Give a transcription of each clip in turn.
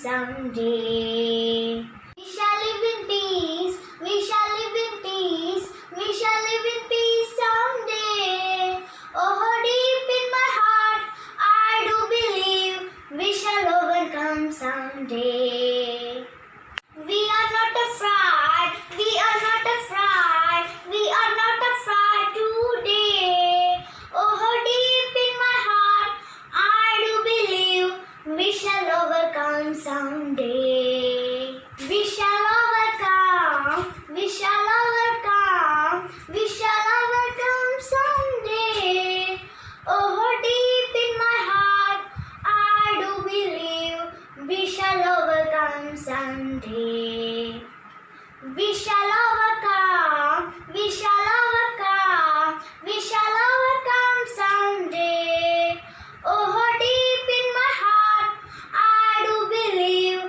someday. We shall live in peace, we shall live in peace, we shall live in peace someday. Oh, deep in my heart, I do believe we shall overcome someday. We are not afraid, we are not afraid, we are not afraid today. Oh, deep in my heart, I do believe we shall overcome someday. We shall overcome, we shall overcome, we shall overcome someday. Oh, deep in my heart, I do believe we shall overcome someday. We shall overcome, we shall overcome, we shall overcome someday. Oh, deep in my heart, I do believe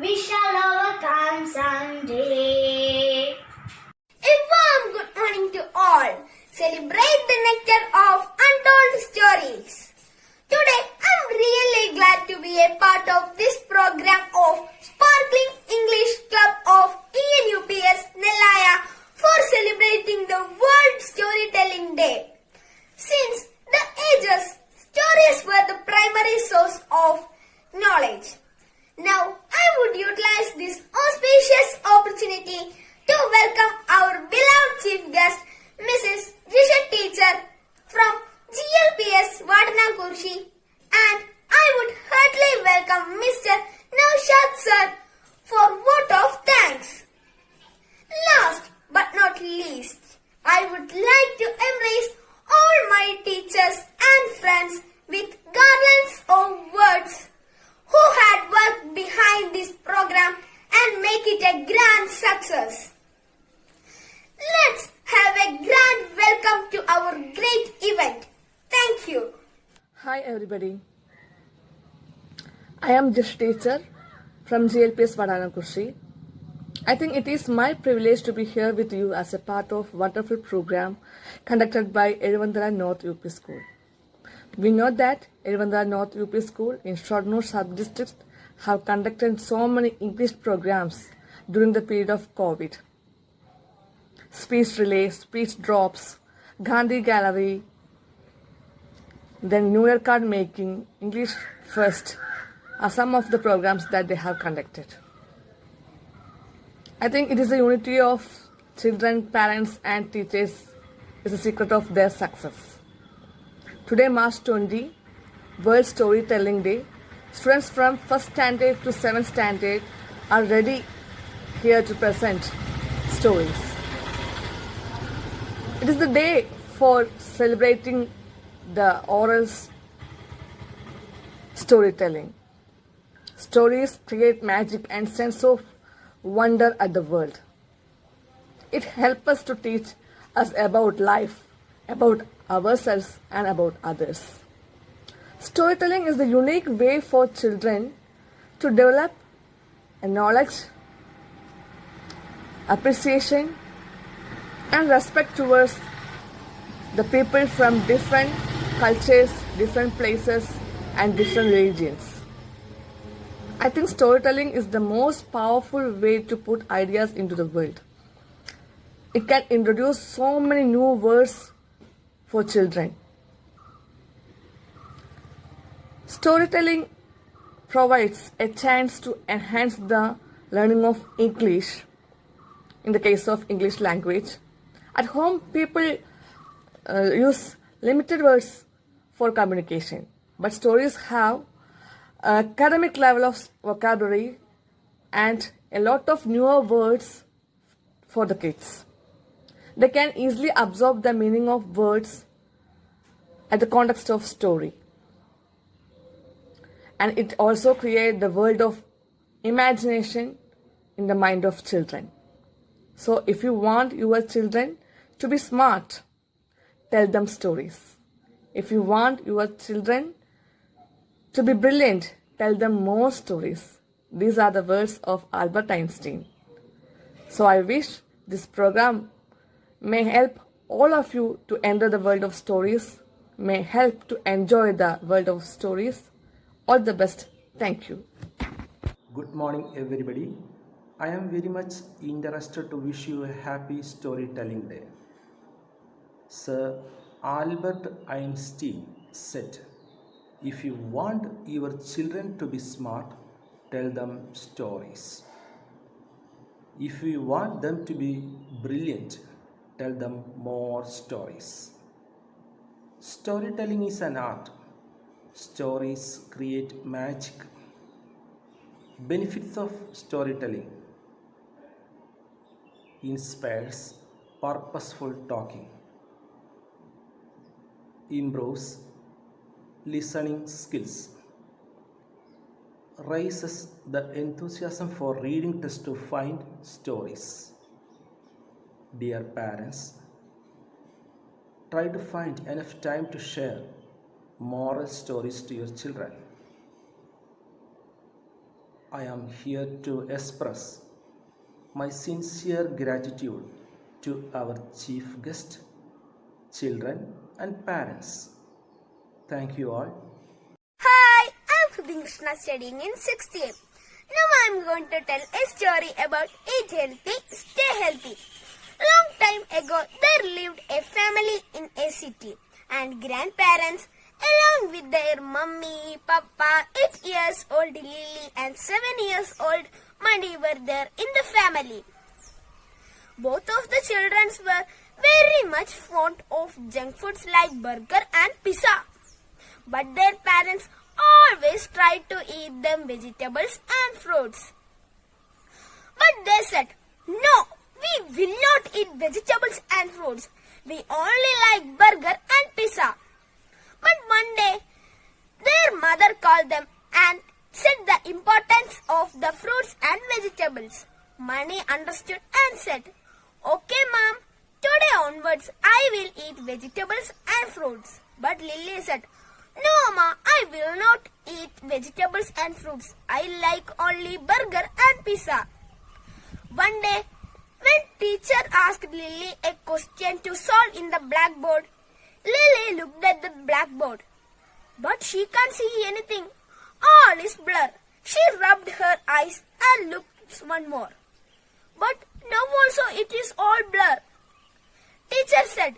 we shall overcome someday. A warm good morning to all. Celebrate the nectar of untold stories. Today, I'm really glad to be a part of this program of Sparkling English Club of ENUPS Nellaya for celebrating the World Storytelling Day. Since the ages, stories were the primary source of knowledge. Now, I would utilize this auspicious opportunity to welcome our beloved chief guest, Mrs. Rishat Teacher from GLPS Vadanakurshi, and I would heartily welcome Mr. Naushad sir for vote of thanks. Last but not least, I would like to embrace all my teachers and friends with garlands of words who had worked behind this program and make it a grand success. Let's have a grand welcome to our great event. Thank you. Hi everybody. I am Jish Teacher from GLPS Vadanakurshi. I think it is my privilege to be here with you as a part of wonderful program conducted by Erivandara North UP School. We know that Erivandara North UP School in Shoranur sub-district have conducted so many English programs during the period of COVID. Speech relay, speech drops, Gandhi Gallery, then New Year card making, English First are some of the programs that they have conducted. I think it is the unity of children, parents and teachers is the secret of their success. Today, March 20, World Storytelling Day, students from 1st standard to 7th standard are ready here to present stories. It is the day for celebrating the oral storytelling. Stories create magic and sense of wonder at the world. It helps us to teach us about life, about ourselves and about others. Storytelling is the unique way for children to develop a knowledge, appreciation and respect towards the people from different cultures, different places and different religions. I think storytelling is the most powerful way to put ideas into the world. It can introduce so many new words for children. Storytelling provides a chance to enhance the learning of English, in the case of English language. At home, people use limited words for communication, but stories have academic level of vocabulary and a lot of newer words for the kids. They can easily absorb the meaning of words at the context of story. And it also creates the world of imagination in the mind of children. So if you want your children to be smart, tell them stories. If you want your children to be brilliant, tell them more stories. These are the words of Albert Einstein. So I wish this program may help all of you to enter the world of stories, may help to enjoy the world of stories. All the best. Thank you. Good morning, everybody. I am very much interested to wish you a happy storytelling day. Sir Albert Einstein said, if you want your children to be smart, tell them stories. If you want them to be brilliant, tell them more stories. Storytelling is an art. Stories create magic. Benefits of storytelling: inspires purposeful talking, improves listening skills, raises the enthusiasm for reading tests to find stories. Dear parents, try to find enough time to share moral stories to your children. I am here to express my sincere gratitude to our chief guest, children and parents. Thank you all. Hi, I'm Krishna Krishna studying in 6th year. Now I'm going to tell a story about eat healthy, stay healthy. Long time ago, there lived a family in a city and grandparents along with their mummy, papa, 8 years old Lily and 7 years old Muddy were there in the family. Both of the children were very much fond of junk foods like burger and pizza. But their parents always tried to eat them vegetables and fruits. But they said, no, we will not eat vegetables and fruits. We only like burger and pizza. But one day, their mother called them and said the importance of the fruits and vegetables. Mani understood and said, okay, mom, today onwards I will eat vegetables and fruits. But Lily said, no, ma, I will not eat vegetables and fruits. I like only burger and pizza. One day, when teacher asked Lily a question to solve in the blackboard, Lily looked at the blackboard. But she can't see anything. All is blur. She rubbed her eyes and looked one more. But now also it is all blur. Teacher said,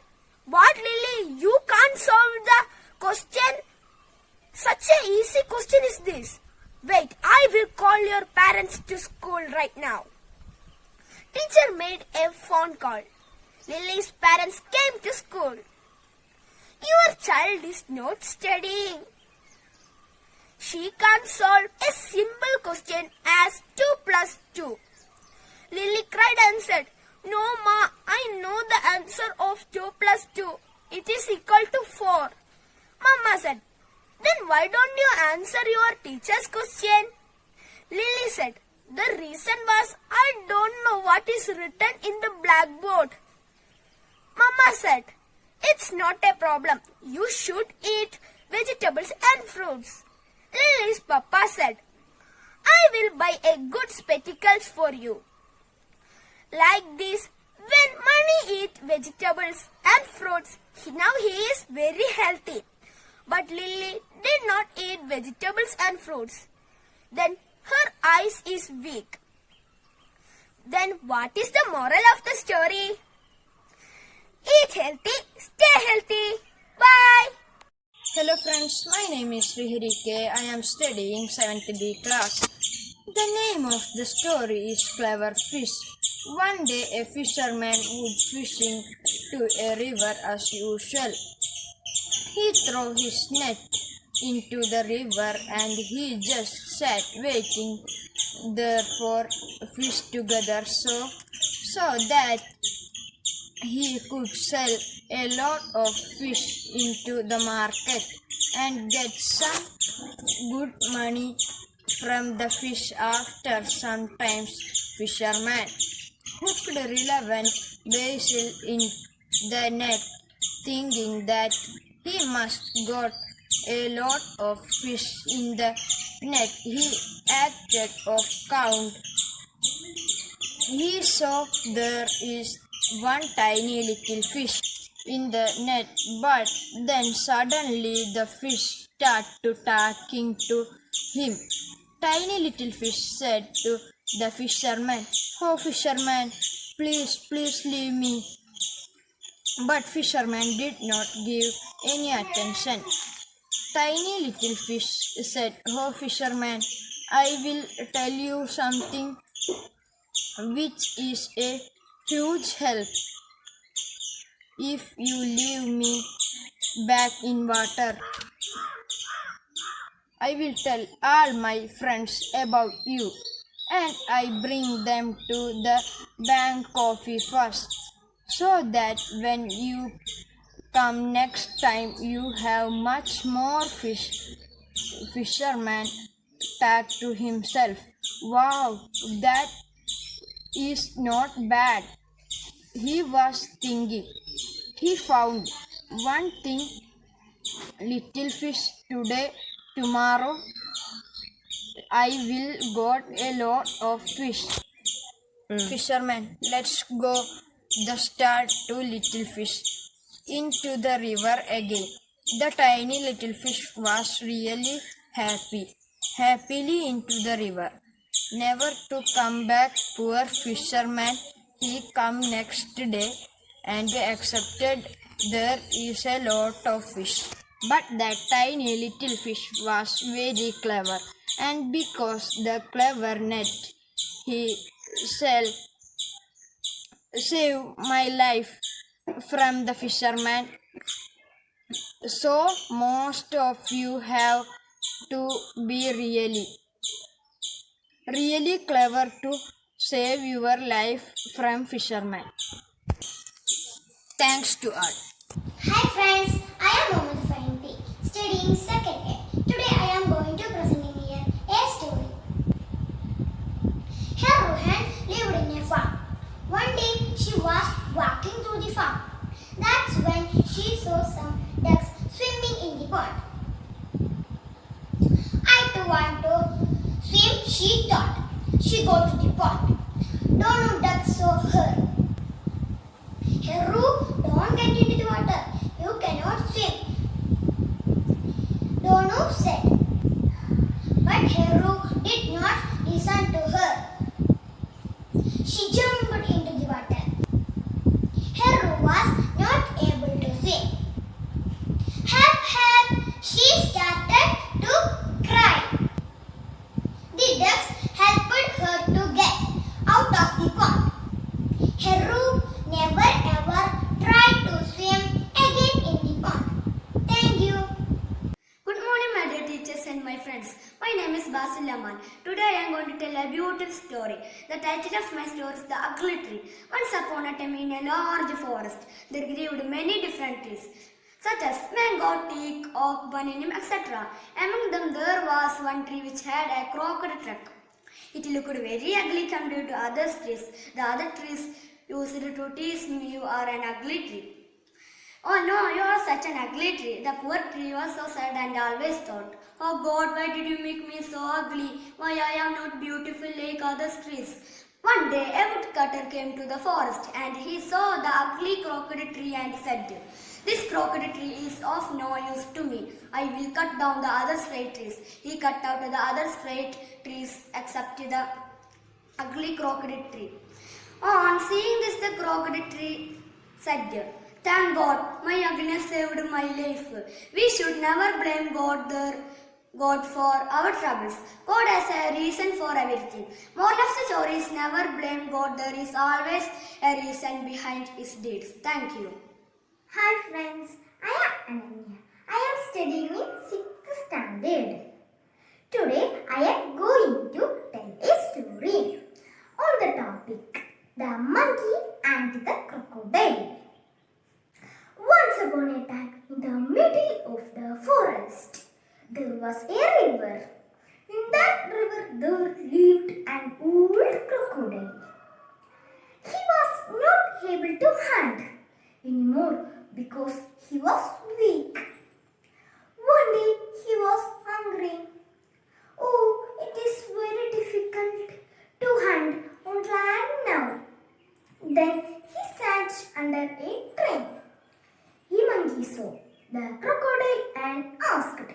what, Lily, you can't solve the question? Such an easy question is this. Wait, I will call your parents to school right now. Teacher made a phone call. Lily's parents came to school. Your child is not studying. She can't solve a simple question as 2 plus 2. Lily cried and said, no, ma, I know the answer of 2 plus 2. It is equal to 4. Mama said, then why don't you answer your teacher's question? Lily said, the reason was I don't know what is written in the blackboard. Mama said, it's not a problem. You should eat vegetables and fruits. Lily's papa said, I will buy a good spectacles for you. Like this, when Mani eat vegetables and fruits, now he is very healthy. But Lily did not eat vegetables and fruits. Then her eyes is weak. Then what is the moral of the story? Eat healthy, stay healthy. Bye. Hello friends, my name is Srihari K. I am studying 7th B class. The name of the story is Clever Fish. One day a fisherman was fishing to a river as usual. He threw his net into the river and he just sat waiting there for fish to gather so that he could sell a lot of fish into the market and get some good money from the fish. After sometimes fisherman hooked relevant basil in the net, thinking that he must got a lot of fish in the net. He acted of count. He saw there is one tiny little fish in the net, but then suddenly the fish started talking to him. Tiny little fish said to the fisherman, "Oh, fisherman, please, please leave me." But fisherman did not give any attention. Tiny little fish said, "Oh, fisherman, I will tell you something which is a huge help if you leave me back in water. I will tell all my friends about you, and I bring them to the bank coffee first, so that when you come next time you have much more fish." Fisherman thought to himself, "Wow, that is not bad." He was thinking. He found one thing, little fish today, tomorrow I will got a lot of fish. Fisherman, let's go. The start to little fish into the river again. The tiny little fish was really happily into the river, never to come back. Poor fisherman, he come next day and accepted there is a lot of fish. But that tiny little fish was very clever, and because the clever net he saved my life from the fisherman. So most of you have to be really clever to save your life from fisherman. Thanks to all. Hi friends, I am Mohammed Fainti, studying second year. Today I am going to present in here a story. Rohan lived in a farm. One day she was walking through the farm. That's when she saw some ducks swimming in the pond. I too want to swim, she thought. She go to the pond. Don't ducks saw her. Heru, don't get into the water. You cannot swim. Donu said. But Heru did not listen to her. She jumped into the water. Heru was not able to swim. Help, help! She started to cry. The ducks helped her to get out of the pond. Heru never ever tried to swim again in the pond. Thank you. Good morning, my dear teachers and my friends. My name is Basil Laman. Today I am going to tell a beautiful story. The title of my story is The Ugly Tree. Once upon a time in a large forest, there grew many different trees, such as mango, teak, oak, banyan, etc. Among them there was one tree which had a crooked trunk. It looked very ugly compared to other trees. The other trees used to tease me, "You are an ugly tree." "Oh no, you are such an ugly tree." The poor tree was so sad and always thought, "Oh God, why did you make me so ugly? Why I am not beautiful like other trees?" One day a woodcutter came to the forest and he saw the ugly crooked tree and said, "This crooked tree is of no use to me. I will cut down the other straight trees." He cut out the other straight trees except the ugly crooked tree. On seeing this, the crooked tree said, "Thank God, my ugliness saved my life." We should never blame God for our troubles. God has a reason for everything. Moral of the story is never blame God. There is always a reason behind his deeds. Thank you. Hi friends, I am Ananya. I am studying in 6th standard. Today I am going to tell a story on the topic The Monkey and the Crocodile. Once upon a time, in the middle of the forest, there was a river. In that river there lived an old crocodile. He was not able to hunt anymore because he was weak. One day he was hungry. Oh, it is very difficult to hunt on land now. Then he sat under a tree. The monkey saw the crocodile and asked,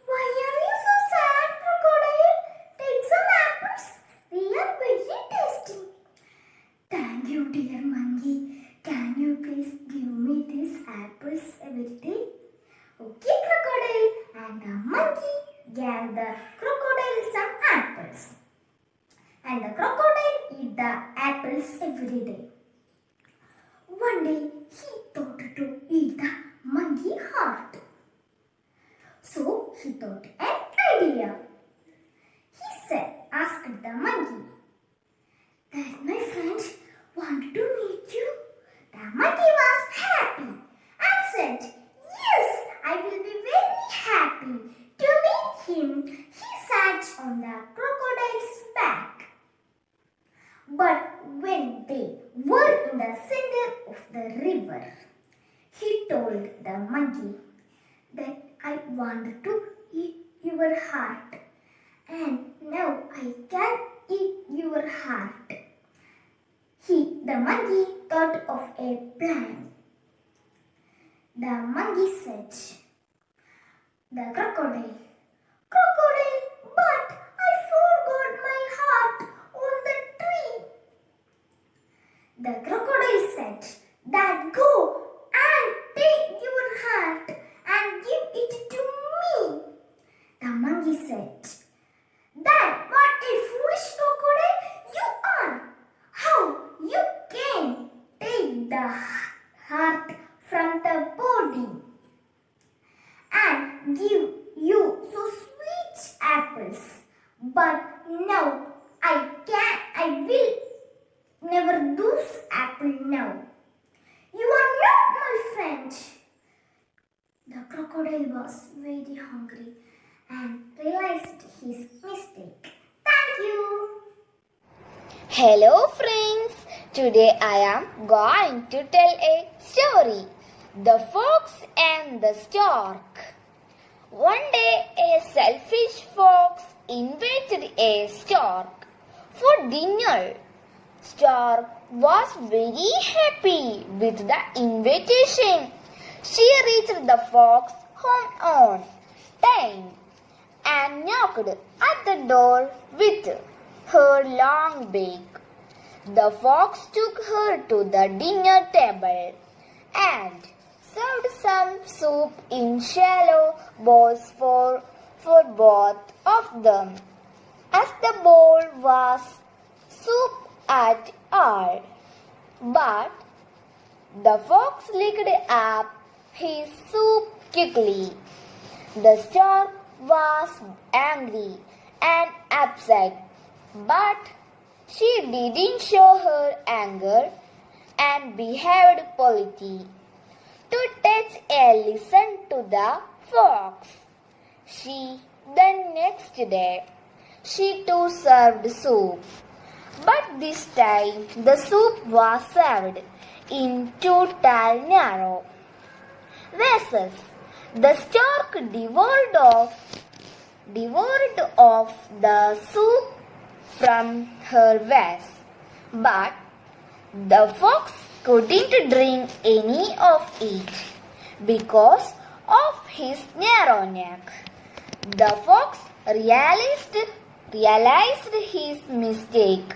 "Why are you so sad, crocodile? gave the crocodile some apples. And the crocodile eat the apples every day. One day he thought to eat the monkey heart. So he thought an idea. Asked the monkey, "Does my friend want to meet you?" The monkey was happy and said, "Yes, I will be very happy to meet him." He sat on the crocodile's back. But when they were in the center of the river, he told the monkey that I want to eat your heart. And now I can eat your heart. The monkey thought of a plan. The monkey said, the crocodile, "Crocodile, but I forgot my heart on the tree." The crocodile said, "That go and take your heart and give it to me." The monkey said, "Then what a foolish crocodile you are! How you can take the heart from the body and give you so sweet apples? But now I will never lose apple now. You are not my friend." The crocodile was very hungry and realized his mistake. Thank you. Hello friends, today I am going to tell a story, The Fox and the Stork. One day a selfish fox invited a stork for dinner. Stork was very happy with the invitation. She reached the fox home on time and knocked at the door with her long beak. The fox took her to the dinner table and served some soup in shallow bowls for both of them. As the bowl was soup at all, but the fox licked up his soup quickly. The stork was angry and upset, but she didn't show her anger and behaved politely. To teach a lesson to the fox, the next day, she too served soup. But this time the soup was served in two tall narrow vessels. The stork devoured off the soup from her vase, but the fox couldn't drink any of it because of his narrow neck. The fox realized his mistake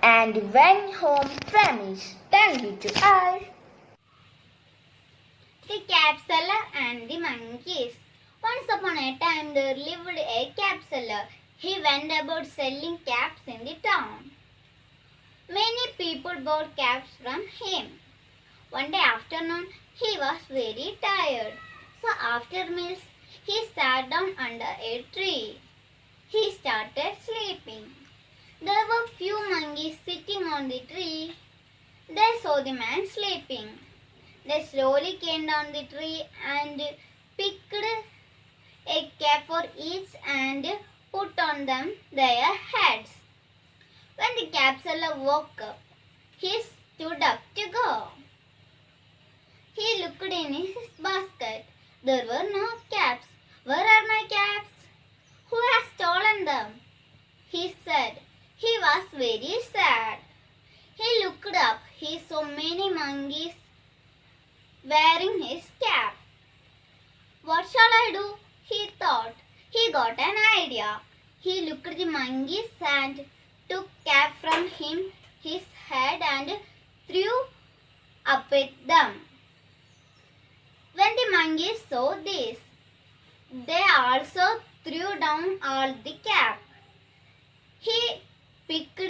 and went home famished. Thank you to all. The cap seller and the monkeys. Once upon a time there lived a cap seller. He went about selling caps in the town. Many people bought caps from him. One day afternoon he was very tired. So after meals he sat down under a tree. He started sleeping. There were few monkeys sitting on the tree. They saw the man sleeping. They slowly came down the tree and picked a cap for each and put on them their heads. When the cap seller woke up, he stood up to go. He looked in his basket. There were no caps. "Where are my caps? Who has stolen them?" he said. He was very sad. He looked up. He saw many monkeys wearing his cap. "What shall I do?" he thought. He got an idea. He looked at the monkeys and took cap from his head and threw up at them. When the monkeys saw this, they also threw down all the caps. He picked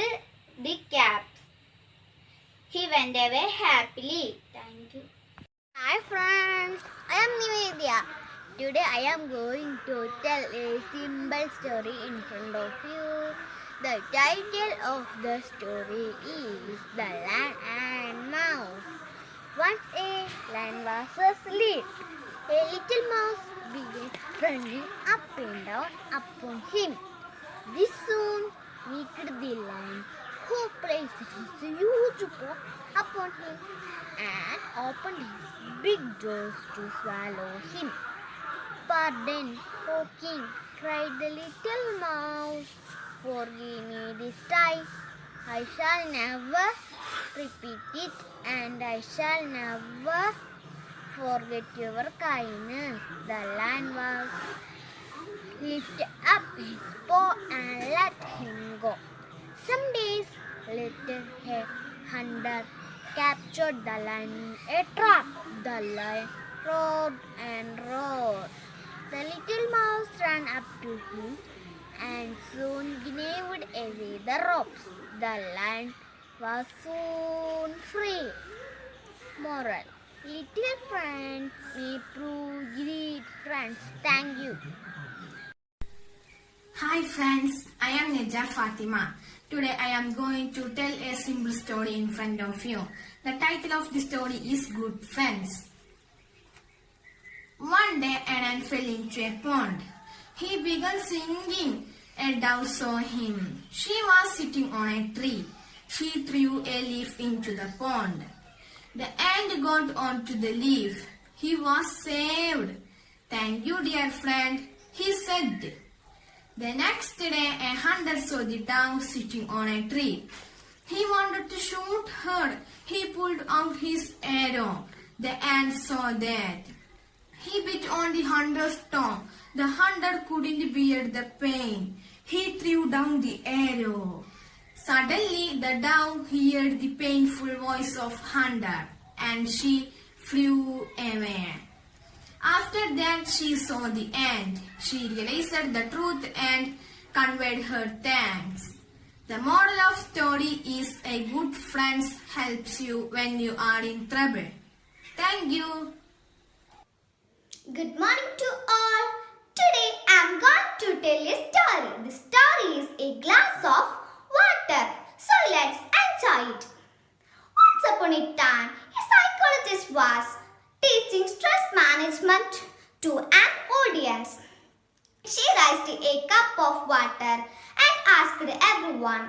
the caps. He went away happily. Thank you. Hi friends, I am Nivedya. Today I am going to tell a simple story in front of you. The title of the story is The Lion and Mouse. Once a lion was asleep. A little mouse began running up and down upon him. This soon waked the lion, who placed his huge paw upon him and opened his big jaws to swallow him. "Pardon, O king," cried the little mouse. "Forgive me this time. I shall never repeat it, and I shall never forget your kindness." The lion was lifted up his paw and let him go. Some days later, a hunter captured the lion in a trap. The lion roared and roared. The little mouse ran up to him and soon gnawed away the ropes. The lion was soon free. Moral: little friends may prove great friends. Thank you. Hi friends, I am Neja Fatima. Today I am going to tell a simple story in front of you. The title of the story is Good Friends. One day an ant fell into a pond. He began singing. A dove saw him. She was sitting on a tree. She threw a leaf into the pond. The ant got onto the leaf. He was saved. "Thank you, dear friend," he said. The next day, a hunter saw the dove sitting on a tree. He wanted to shoot her. He pulled out his arrow. The ant saw that. He bit on the hunter's tongue. The hunter couldn't bear the pain. He threw down the arrow. Suddenly, the dove heard the painful voice of hunter, and she flew away. After that, she saw the ant. She realized the truth and conveyed her thanks. The moral of story is a good friend helps you when you are in trouble. Thank you. Good morning to all. Today I am going to tell a story. The story is a glass of water. So let's enjoy it. Once upon a time, a psychologist was teaching stress management to an audience. She raised a cup of water and asked everyone,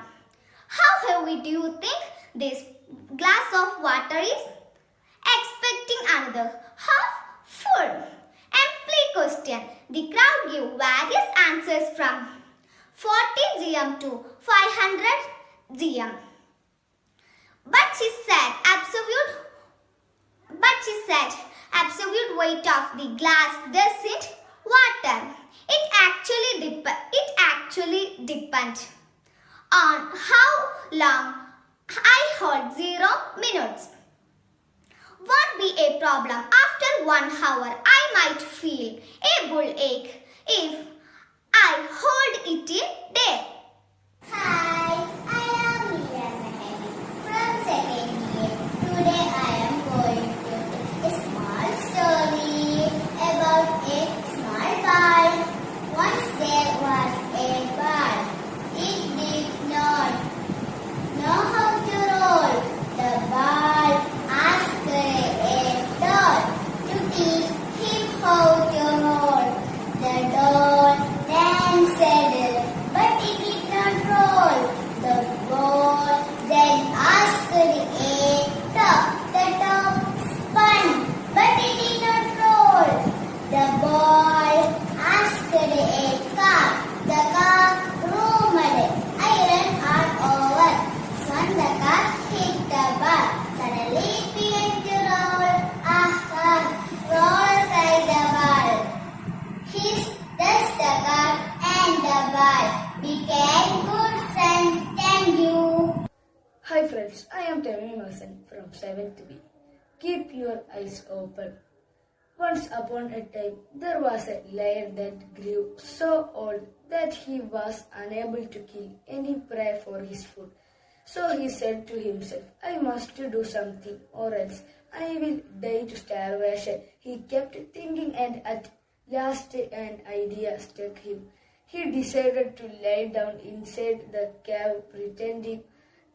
"How heavy do you think this glass of water is?" Expecting another half full. Empty question. The crowd gave various answers from 40 gm to 500 gm. But she said absolute weight of the glass doesn't water. It actually depends on how long I hold 0 minutes. Won't be a problem. After 1 hour, I might feel a bull ache if I hold it a day. Hi, I am Meera Mehdi from 2nd year. Today I am going to tell a small story about a small ball. Once there was a ball. It did not know how to roll. The ball asked a doll to teach him how to roll. The doll then said, but it did not roll. The ball then asked a top. The top spun, but it did not roll. The ball asked a car. The car roamed. Iron all over. When the car hit the ball, suddenly it began to roll. Roll, cried the ball. Thus the car and the ball became good friends. Thank you. Hi friends, I am Tevin Masan from 7th B. Keep your eyes open. Once upon a time, there was a lion that grew so old that he was unable to kill any prey for his food. So he said to himself, I must do something or else I will die to starvation. He kept thinking and at last an idea struck him. He decided to lie down inside the cave pretending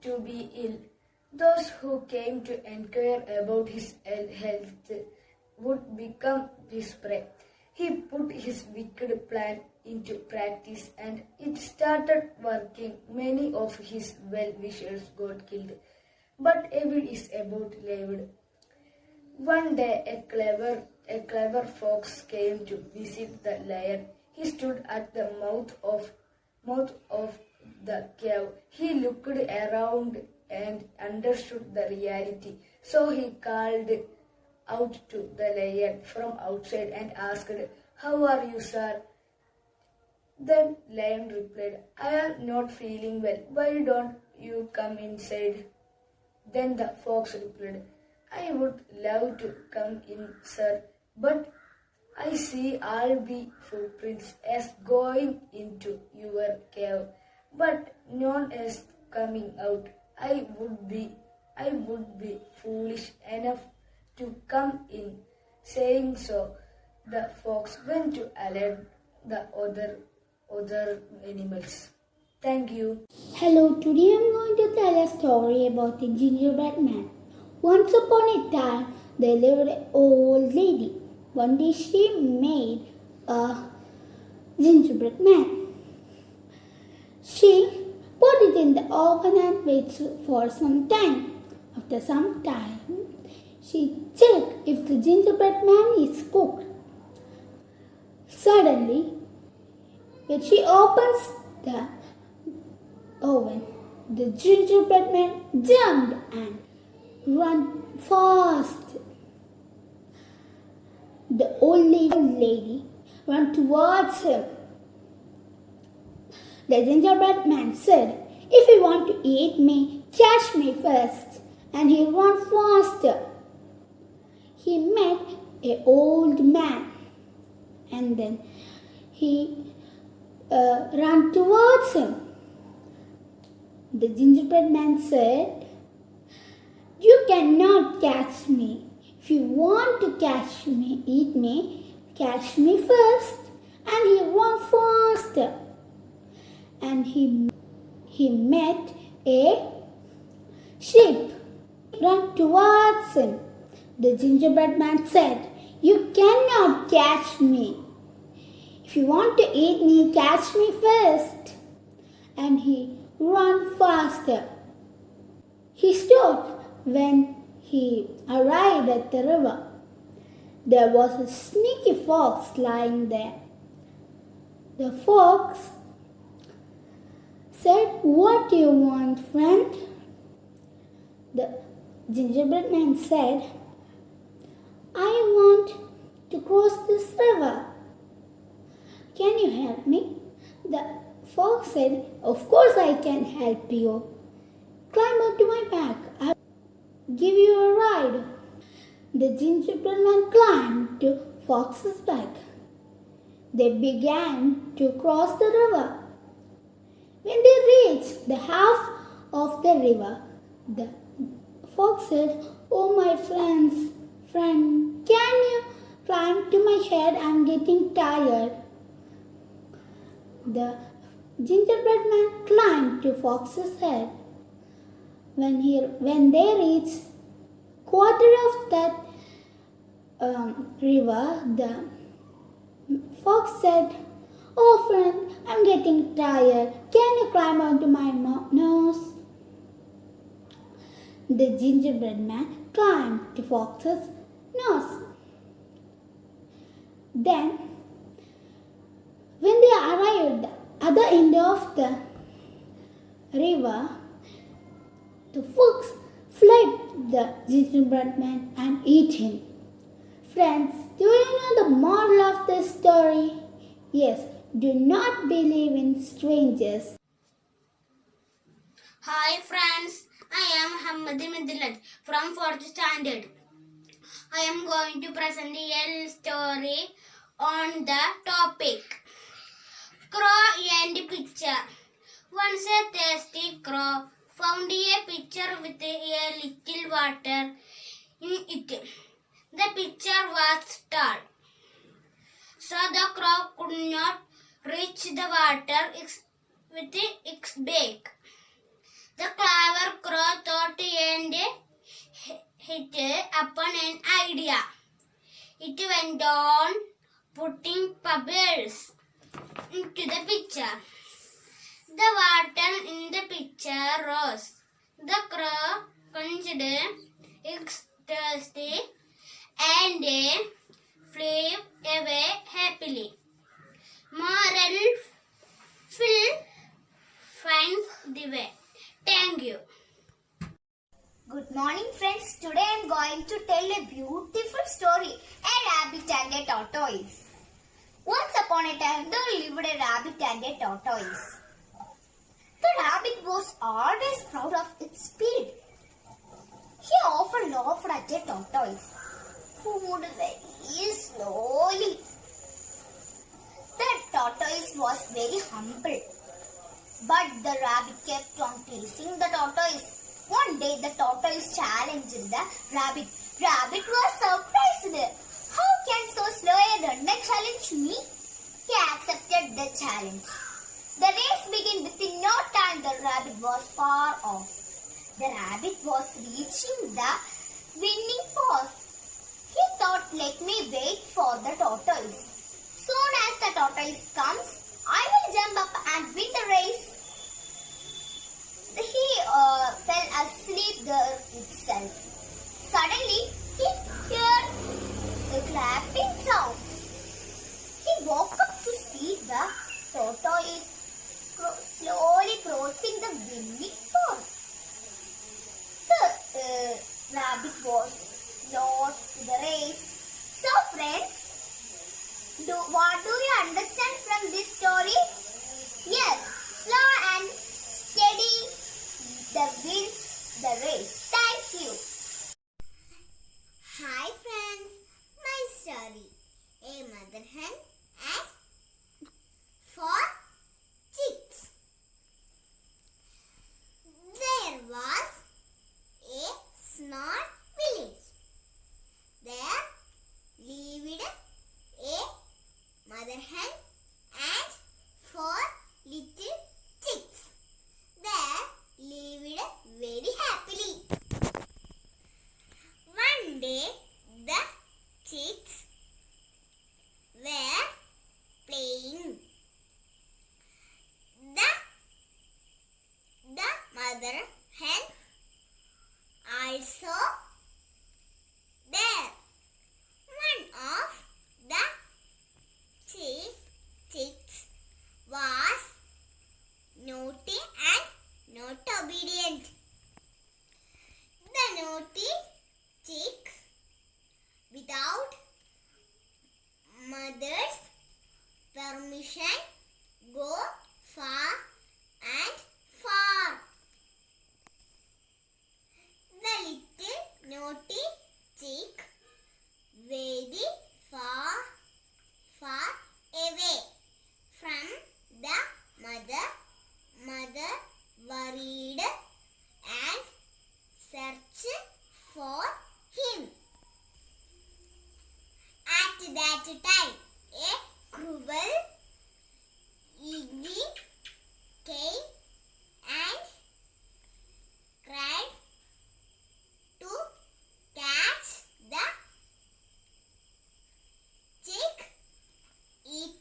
to be ill. Those who came to inquire about his health would become his prey. He put his wicked plan into practice and it started working. Many of his well-wishers got killed, but evil is about lived. One day a clever fox came to visit the lion. He stood at the mouth of the cave. He looked around and understood the reality. So he called out to the lion from outside and asked, How are you, sir? Then lion replied, I am not feeling well. Why don't you come inside? Then the fox replied, I would love to come in, sir, but I see all the footprints as going into your cave, but none as coming out. I would be foolish enough to come in. Saying so, the fox went to alert the other animals. Thank you. Hello, today I'm going to tell a story about a gingerbread man. Once upon a time, there lived an old lady. One day she made a gingerbread man. She put it in the oven and waited for some time. After some time, she checked if the gingerbread man is cooked. Suddenly, when she opens the oven, the gingerbread man jumped and ran fast. The old lady ran towards him. The gingerbread man said, If you want to eat me, catch me first. And he ran faster. He met an old man and then he ran towards him. The gingerbread man said, You cannot catch me. If you want to catch me, eat me, catch me first. And he ran faster. And he met a sheep. Ran towards him. The gingerbread man said, You cannot catch me. If you want to eat me, catch me first. And he ran faster. He stopped when he arrived at the river. There was a sneaky fox lying there. The fox said, What do you want, friend? The gingerbread man said, I want to cross this river. Can you help me? The fox said, Of course I can help you. Climb onto my back. I'll give you a ride. The gingerbread man climbed to Fox's back. They began to cross the river. When they reached the half of the river, the fox said, Oh my friend, can you climb to my head? I'm getting tired. The gingerbread man climbed to Fox's head. When they reached quarter of that river, the fox said, Oh friend, I'm getting tired. Can you climb onto my nose? The gingerbread man climbed to Fox's nose. Then, when they arrived at the other end of the river, the fox fled the gingerbread man and ate him. Friends, do you know the moral of this story? Yes, do not believe in strangers. Hi friends, I am Hamadi Madilat from 4th standard. I am going to present a story on the topic Crow and Pitcher. Once a thirsty crow found a pitcher with a little water in it. The pitcher was tall, so the crow could not reach the water with its beak. The clever crow thought and hit upon an idea. It went on putting pebbles into the pitcher. The water in the pitcher rose. The crow quenched its thirst and flew away happily. Moral: Phil finds the way. Thank you. Good morning, friends. Today I am going to tell a beautiful story, A Rabbit and a Tortoise. Once upon a time, there lived a rabbit and a tortoise. The rabbit was always proud of its speed. He often laughed at a tortoise, who moved very slowly. The tortoise was very humble, but the rabbit kept on teasing the tortoise. One day, the tortoise challenged the rabbit. Rabbit was surprised. How can so slow a runner challenge me? He accepted the challenge. The race began. Within no time, the rabbit was far off. The rabbit was reaching the winning post. He thought, let me wait for the tortoise. Soon as the tortoise comes, I will jump up and win the race. He fell asleep there itself. Suddenly, he heard a clapping sound. He woke up to see the tortoise slowly crossing the winning post. The rabbit was lost to the race. So, friends, what do you understand from this story? Yes, slow and steady wins the race. Thank you. Hi friends, my story. A mother hen and 4 chicks. There was a small village. There lived a mother hen and 4 little chicks. They lived very happily. One day, the chicks were playing. The mother hen also there. One of the chicks was naughty and not obedient. The naughty chick, without mother's permission, go far and far. The little naughty chick very far away from the mother. Mother worried and searched for him. At that time, a cruel eagle came and cried to catch the chick. It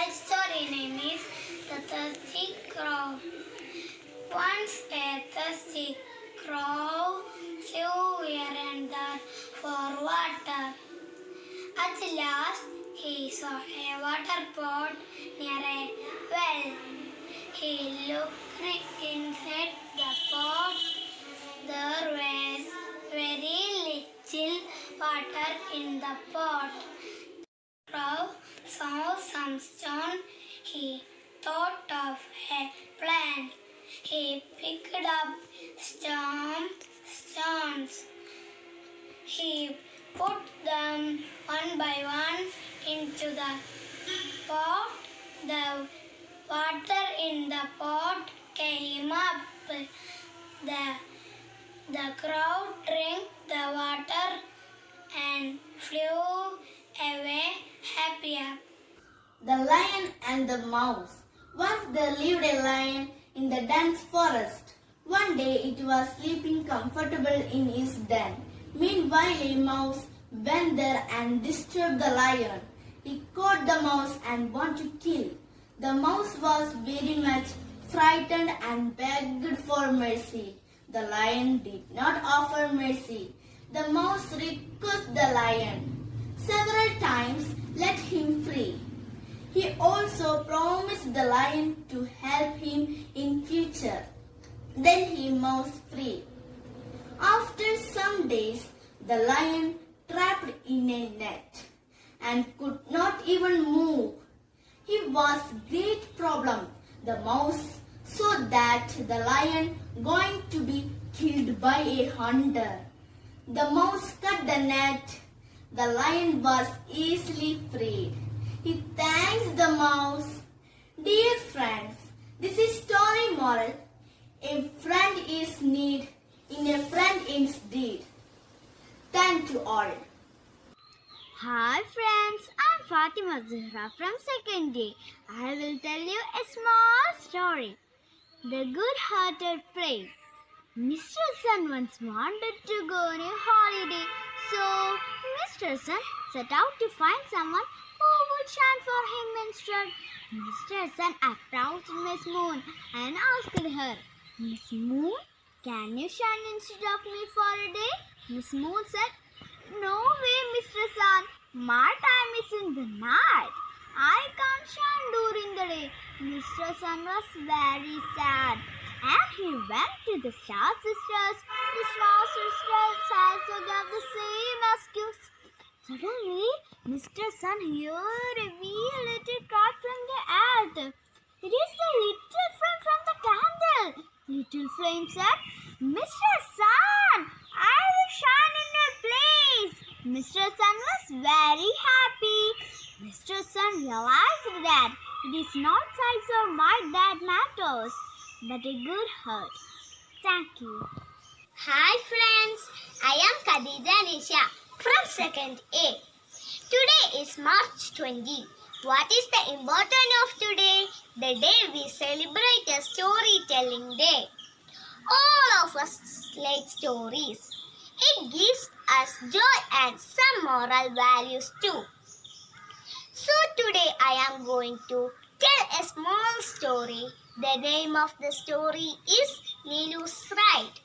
My story name is The Thirsty Crow. Once a thirsty crow flew here and there for water. At last, he saw a water pot near a well. He looked inside the pot. There was very little water in the pot. Crow saw some stone. He thought of a plan. He picked up stones. He put them one by one into the pot. The water in the pot came up. The crow drank the water and flew away happier. The Lion and the Mouse. Once there lived a lion in the dense forest. One day it was sleeping comfortable in its den. Meanwhile a mouse went there and disturbed the lion. He caught the mouse and wanted to kill. The mouse was very much frightened and begged for mercy. The lion did not offer mercy. The mouse requested the lion several times, let him free. He also promised the lion to help him in future. Then he mouse free. After some days, the lion trapped in a net and could not even move. He was great problem. The mouse saw that the lion going to be killed by a hunter. The mouse cut the net. The lion was easily freed. He thanks the mouse. Dear friends, this is story moral. A friend is need in a friend is deed. Thank you all. Hi friends, I'm Fatima Zahra from 2nd day. I will tell you a small story. The Good-Hearted Flame. Mr. Sun once wanted to go on a holiday, so Mr. Sun set out to find someone who would shine for him instead. Mr. Sun approached Miss Moon and asked her, Miss Moon, can you shine instead of me for a day? Miss Moon said, No way, Mr. Sun. My time is in the night. I can't shine during the day. Mr. Sun was very sad and he went to the Star Sisters. The Star Sisters also gave the same excuse. Suddenly, Mr. Sun heard a wee little cry from the earth. It is the little flame from the candle. Little flame said, Mr. Sun, I will shine in your place. Mr. Sun was very happy. Mr. Sun realized that it is not size or might that matters, but a good heart. Thank you. Hi friends, I am Khadija Nisha from 2nd A. Today is March 20. What is the importance of today? The day we celebrate a storytelling day. All of us like stories. It gives us joy and some moral values too. So today I am going to tell a small story. The name of the story is Nilu's Ride.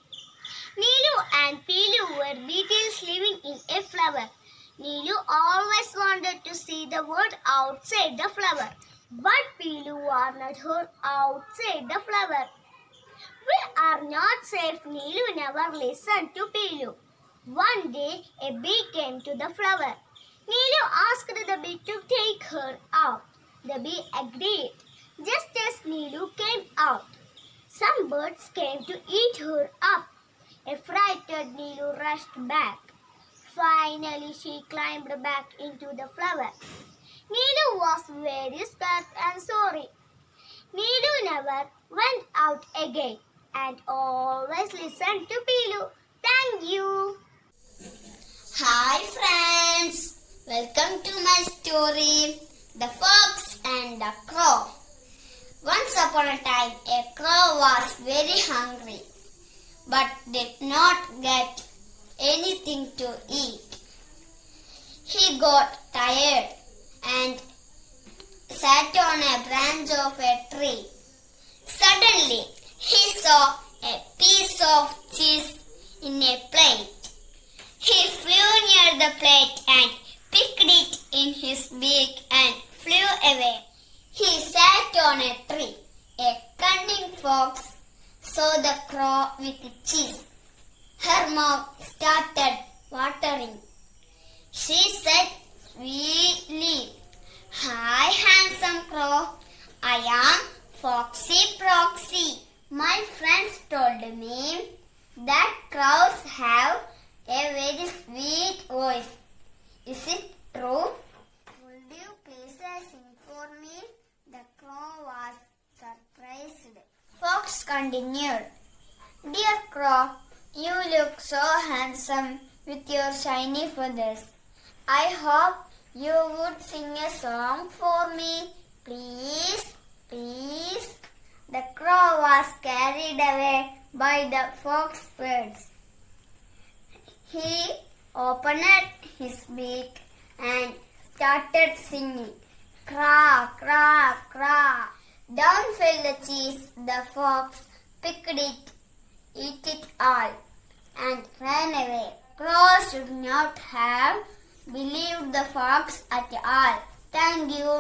Nilu and Pilu were beetles living in a flower. Nilu always wanted to see the world outside the flower, but Pilu warned her outside the flower. We are not safe. Nilu never listened to Pilu. One day, a bee came to the flower. Nilu asked the bee to take her out. The bee agreed. Just as Nilu came out, some birds came to eat her up. A frightened Nilu rushed back. Finally, she climbed back into the flower. Nilu was very scared and sorry. Nilu never went out again and always listened to Pilu. Thank you. Hi friends, welcome to my story, The Fox and the Crow. Once upon a time, a crow was very hungry but did not get anything to eat. He got tired and sat on a branch of a tree. Suddenly, he saw a piece of cheese in a plate. He flew near the plate and picked it in his beak and flew away. He sat on a tree. A cunning fox saw the crow with cheese. Her mouth started watering. She said sweetly, "Hi, handsome crow. I am Foxy Proxy. My friends told me that crows have a very sweet voice. Is it true? Would you please sing for me?" The crow was surprised. Fox continued, "Dear crow, you look so handsome with your shiny feathers. I hope you would sing a song for me. Please, please." The crow was carried away by the fox's words. He opened his beak and started singing, "Craw, craw, craw." Down fell the cheese. The fox picked it, ate it all, and ran away. Crow should not have believed the fox at all. Thank you.